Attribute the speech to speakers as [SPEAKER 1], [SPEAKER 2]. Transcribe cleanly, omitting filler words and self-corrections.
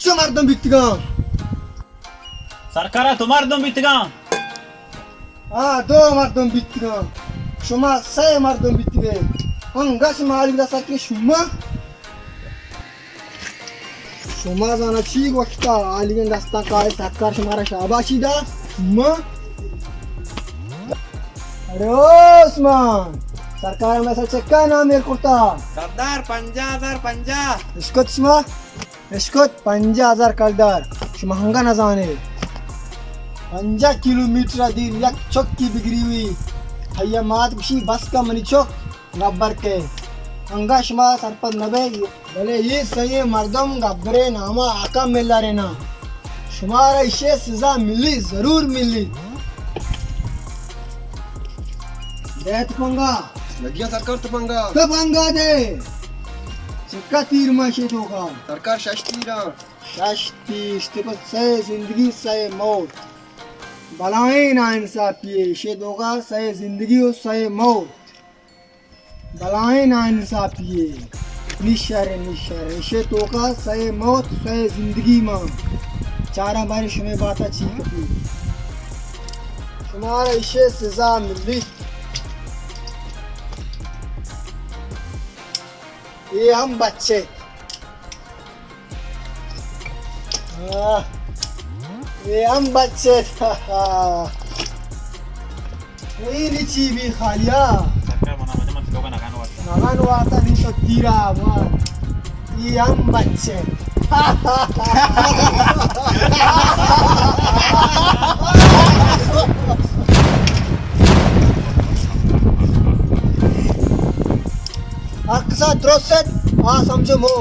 [SPEAKER 1] Isse mardum bittigan.
[SPEAKER 2] सरकारा तुम्हार दम बितगा
[SPEAKER 1] Do mardum bittigan. Shuma say mardum bittige. Hangash malik da sakki shuma. Shuma zana chi goshta aligen dastan kai sakkar shumara shabashi da. Shuma. अरे ओस्मान सरकार में से क्या नाम है कुर्ता
[SPEAKER 3] सरदार 50,000
[SPEAKER 1] इसकोत स्मा इसकोत 50,000 कलदार महंगा न जाने 50 किलोमीटर दिन एक चौक की बिगड़ी हुई भैया मात खुशी बस का मनी चौक गब्बर के हंगा शमा सरपंच नबे भले ये सही मर्दम गब्बरे नामा आका मिला रहना शुमारा इसे सजा मिली जरूर मिली पंगा
[SPEAKER 3] लगिया सरकार
[SPEAKER 1] पंगा दे सिक्का तीर माशे होगा
[SPEAKER 3] सरकार शास्त्रीरा
[SPEAKER 1] शास्ती इस्तेपत सही जिंदगी सही मौत बलाएं ना इंसाफी शेद होगा सही जिंदगी और सही मौत बलाएं ना इंसाफी निशर शेद होगा सही मौत सही जिंदगी मां चारा बारी शुमे बात अच्छी तुम्हारा इसे सजा मिली ये हम बच्चे ये हम बच्चे वही रिची भी खालिया
[SPEAKER 2] सरकार मना मजे मत लोगों नगानो
[SPEAKER 1] नागान वाता नहीं तो तीरा मान ये हम बच्चे अक्सा द्रोसेट समझो मो